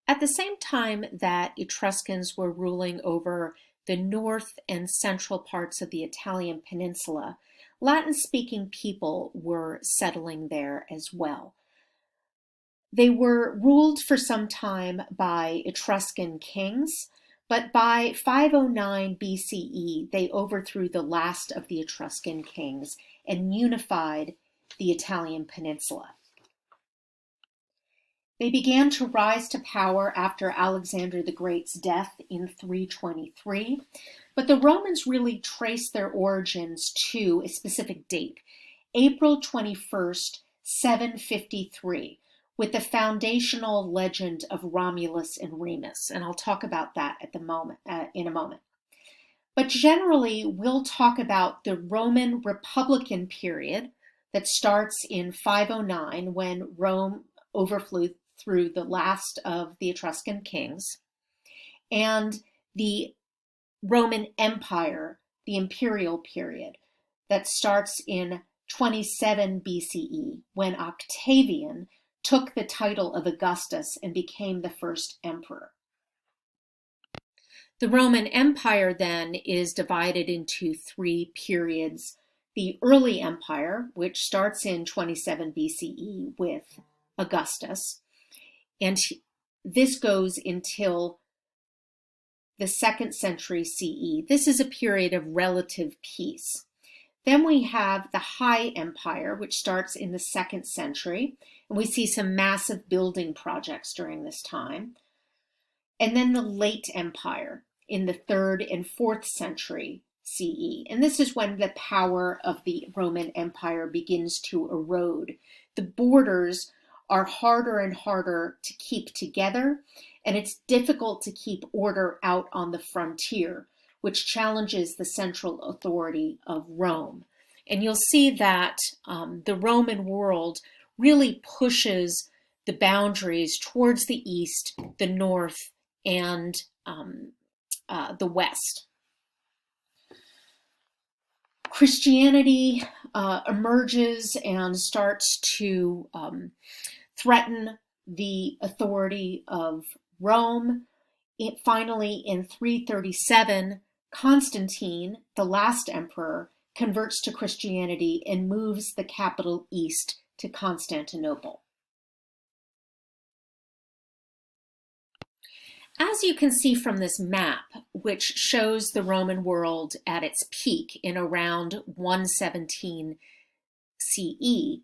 At the same time that Etruscans were ruling over the north and central parts of the Italian peninsula, Latin-speaking people were settling there as well. They were ruled for some time by Etruscan kings, but by 509 BCE, they overthrew the last of the Etruscan kings and unified the Italian peninsula. They began to rise to power after Alexander the Great's death in 323, but the Romans really traced their origins to a specific date, April 21st, 753, with the foundational legend of Romulus and Remus, and I'll talk about that in a moment. But generally, we'll talk about the Roman Republican period that starts in 509 when Rome overthrew the last of the Etruscan kings, and the Roman Empire, the imperial period, that starts in 27 BCE when Octavian took the title of Augustus and became the first emperor. The Roman Empire then is divided into three periods. The early empire, which starts in 27 BCE with Augustus, and this goes until the 2nd century CE. This is a period of relative peace. Then we have the High Empire, which starts in the 2nd century, and we see some massive building projects during this time. And then the Late Empire in the 3rd and 4th century CE. And this is when the power of the Roman Empire begins to erode. The borders are harder and harder to keep together, and it's difficult to keep order out on the frontier, which challenges the central authority of Rome. And you'll see that the Roman world really pushes the boundaries towards the east, the north, and the west. Christianity emerges and starts to threaten the authority of Rome. Finally, in 337, Constantine, the last emperor, converts to Christianity and moves the capital east to Constantinople. As you can see from this map, which shows the Roman world at its peak in around 117 CE,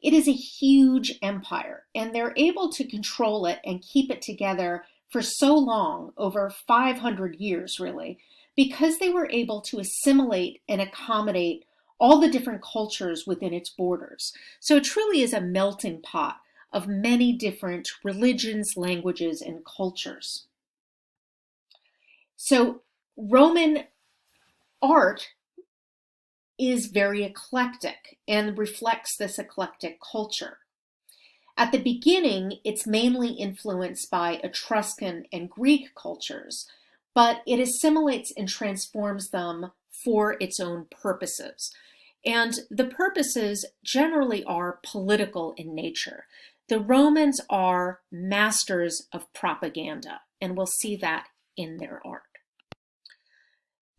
it is a huge empire, and they're able to control it and keep it together for so long, over 500 years really, because they were able to assimilate and accommodate all the different cultures within its borders. So it truly is a melting pot of many different religions, languages, and cultures. So Roman art is very eclectic and reflects this eclectic culture. At the beginning, it's mainly influenced by Etruscan and Greek cultures, but it assimilates and transforms them for its own purposes. And the purposes generally are political in nature. The Romans are masters of propaganda, and we'll see that in their art.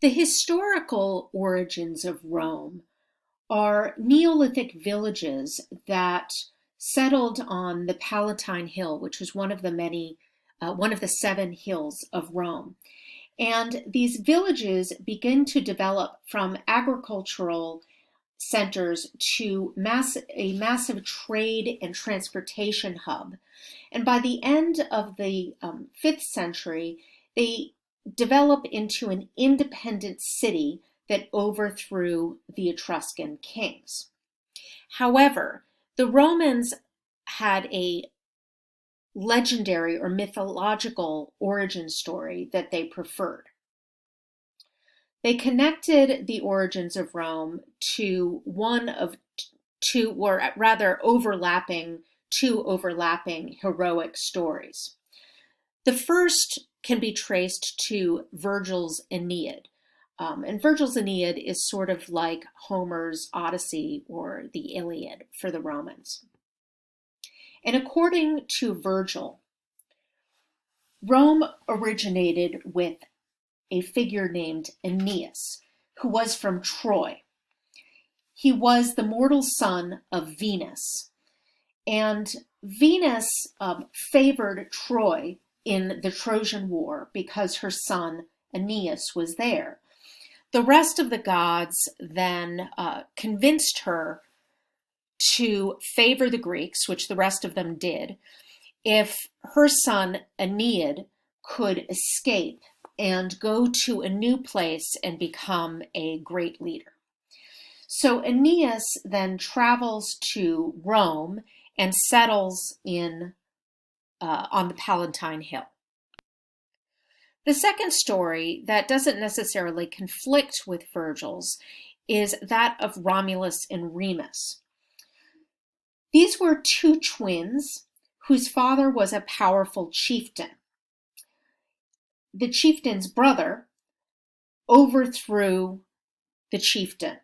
The historical origins of Rome are Neolithic villages that settled on the Palatine Hill, which was one of the 7 hills of Rome. And these villages begin to develop from agricultural centers to a massive trade and transportation hub. And by the end of the 5th century, they develop into an independent city that overthrew the Etruscan kings. However, the Romans had a legendary or mythological origin story that they preferred. They connected the origins of Rome to one of two, or rather two overlapping heroic stories. The first can be traced to Virgil's Aeneid. And Virgil's Aeneid is sort of like Homer's Odyssey or the Iliad for the Romans. And according to Virgil, Rome originated with a figure named Aeneas, who was from Troy. He was the mortal son of Venus, and Venus favored Troy in the Trojan War because her son Aeneas was there. The rest of the gods then convinced her to favor the Greeks, which the rest of them did, if her son Aeneid could escape and go to a new place and become a great leader. So Aeneas then travels to Rome and settles on the Palatine Hill. The second story that doesn't necessarily conflict with Virgil's is that of Romulus and Remus. These were two twins whose father was a powerful chieftain. The chieftain's brother overthrew the chieftain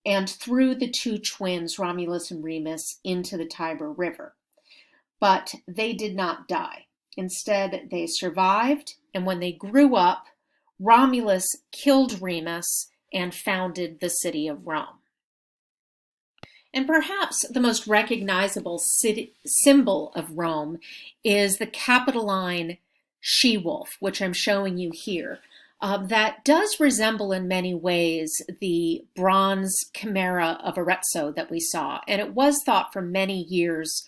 and threw the two twins, Romulus and Remus, into the Tiber River. But they did not die. Instead, they survived, and when they grew up, Romulus killed Remus and founded the city of Rome. And perhaps the most recognizable symbol of Rome is the Capitoline she-wolf, which I'm showing you here. That does resemble in many ways the bronze chimera of Arezzo that we saw. And it was thought for many years,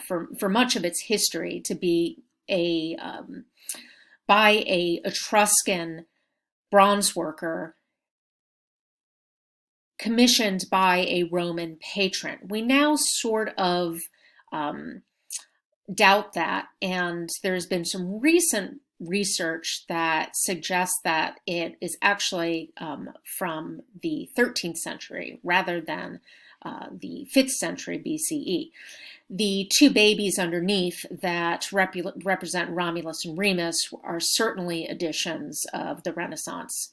for much of its history, to be by a Etruscan bronze worker commissioned by a Roman patron. We now sort of doubt that, and there's been some recent research that suggests that it is actually from the 13th century rather than the 5th century BCE. The two babies underneath that represent Romulus and Remus are certainly additions of the Renaissance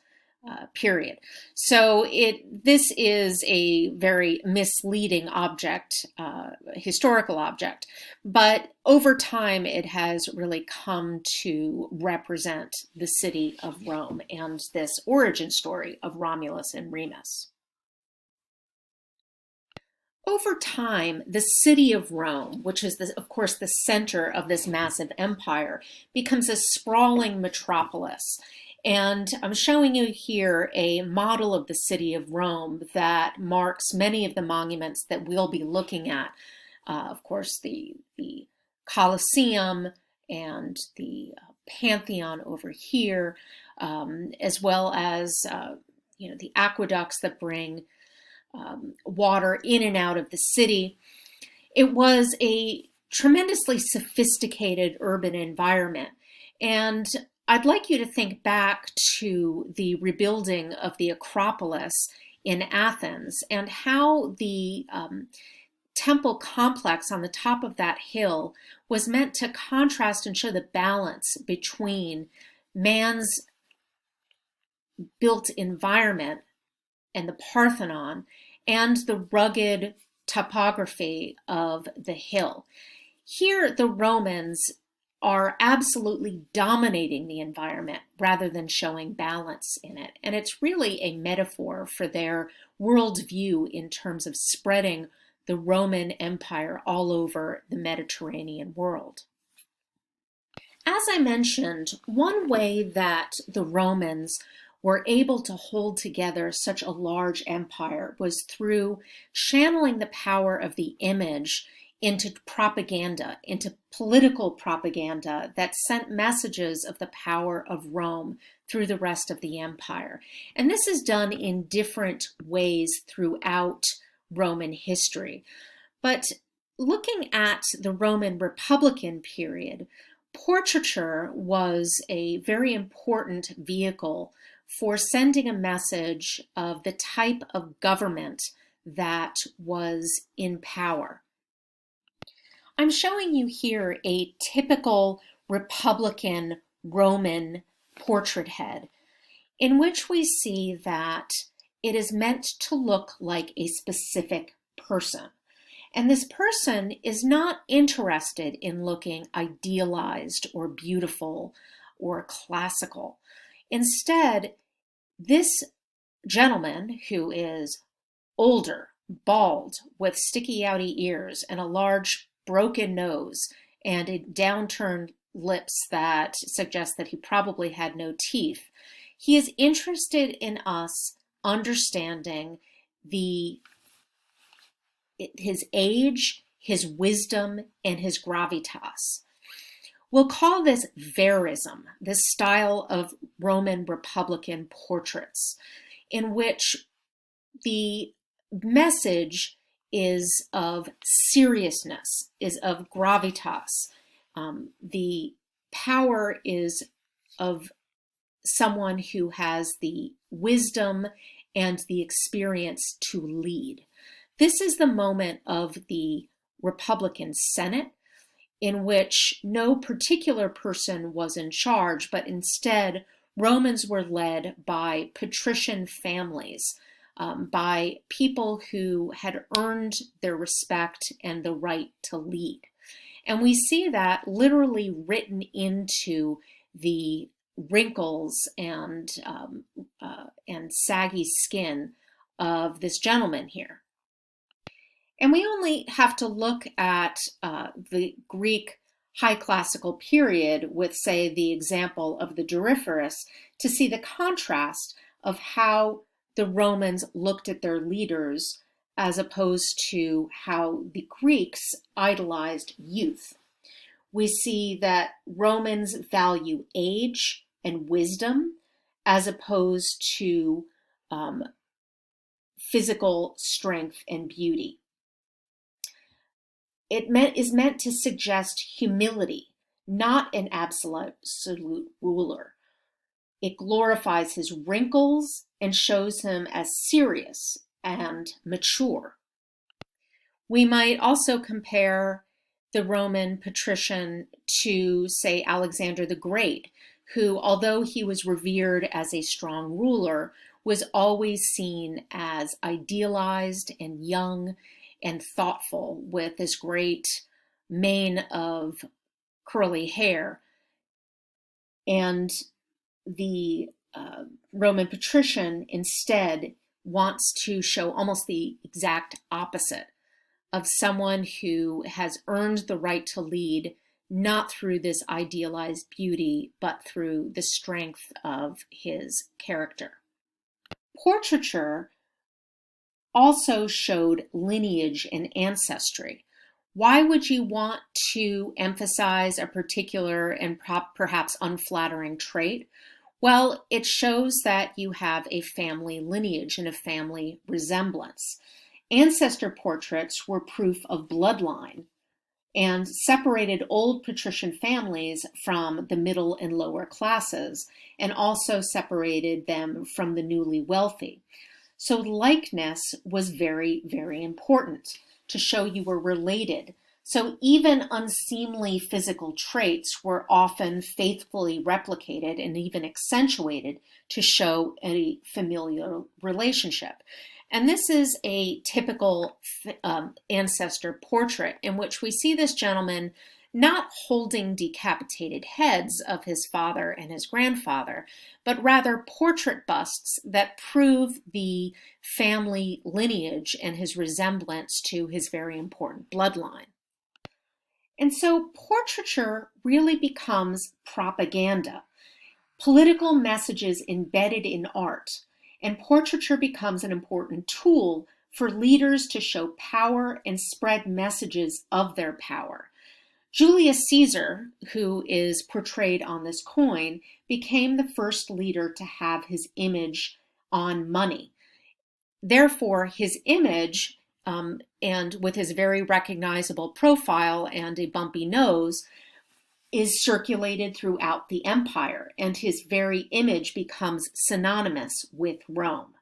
period. So this is a very misleading object, historical object, but over time it has really come to represent the city of Rome and this origin story of Romulus and Remus. Over time, the city of Rome, which is, of course, the center of this massive empire, becomes a sprawling metropolis. And I'm showing you here a model of the city of Rome that marks many of the monuments that we'll be looking at. Of course, the Colosseum and the Pantheon over here, as well as the aqueducts that bring water in and out of the city. It was a tremendously sophisticated urban environment. And I'd like you to think back to the rebuilding of the Acropolis in Athens and how the temple complex on the top of that hill was meant to contrast and show the balance between man's built environment and the Parthenon and the rugged topography of the hill. Here, the Romans are absolutely dominating the environment rather than showing balance in it. And it's really a metaphor for their worldview in terms of spreading the Roman Empire all over the Mediterranean world. As I mentioned, one way that the Romans were able to hold together such a large empire was through channeling the power of the image into propaganda, into political propaganda that sent messages of the power of Rome through the rest of the empire. And this is done in different ways throughout Roman history. But looking at the Roman Republican period, portraiture was a very important vehicle for sending a message of the type of government that was in power. I'm showing you here a typical Republican Roman portrait head in which we see that it is meant to look like a specific person. And this person is not interested in looking idealized or beautiful or classical. Instead, this gentleman, who is older, bald, with sticky outy ears and a large broken nose and a downturned lips that suggest that he probably had no teeth, he is interested in us understanding his age, his wisdom, and his gravitas. We'll call this verism, this style of Roman Republican portraits, in which the message is of seriousness, is of gravitas. The power is of someone who has the wisdom and the experience to lead. This is the moment of the Republican Senate, in which no particular person was in charge, but instead Romans were led by patrician families, by people who had earned their respect and the right to lead. And we see that literally written into the wrinkles and saggy skin of this gentleman here. And we only have to look at the Greek high classical period with, say, the example of the Doryphorus to see the contrast of how the Romans looked at their leaders as opposed to how the Greeks idolized youth. We see that Romans value age and wisdom as opposed to physical strength and beauty. It is meant to suggest humility, not an absolute ruler. It glorifies his wrinkles and shows him as serious and mature. We might also compare the Roman patrician to, say, Alexander the Great, who, although he was revered as a strong ruler, was always seen as idealized and young and thoughtful, with this great mane of curly hair. And the Roman patrician instead wants to show almost the exact opposite of someone who has earned the right to lead, not through this idealized beauty, but through the strength of his character. Portraiture also showed lineage and ancestry. Why would you want to emphasize a particular and perhaps unflattering trait? Well, it shows that you have a family lineage and a family resemblance. Ancestor portraits were proof of bloodline and separated old patrician families from the middle and lower classes, and also separated them from the newly wealthy. So likeness was very, very important to show you were related. So even unseemly physical traits were often faithfully replicated and even accentuated to show a familial relationship. And this is a typical ancestor portrait in which we see this gentleman not holding decapitated heads of his father and his grandfather, but rather portrait busts that prove the family lineage and his resemblance to his very important bloodline. And so portraiture really becomes propaganda, political messages embedded in art, and portraiture becomes an important tool for leaders to show power and spread messages of their power. Julius Caesar, who is portrayed on this coin, became the first leader to have his image on money. Therefore, his image, and with his very recognizable profile and a bumpy nose, is circulated throughout the empire, and his very image becomes synonymous with Rome.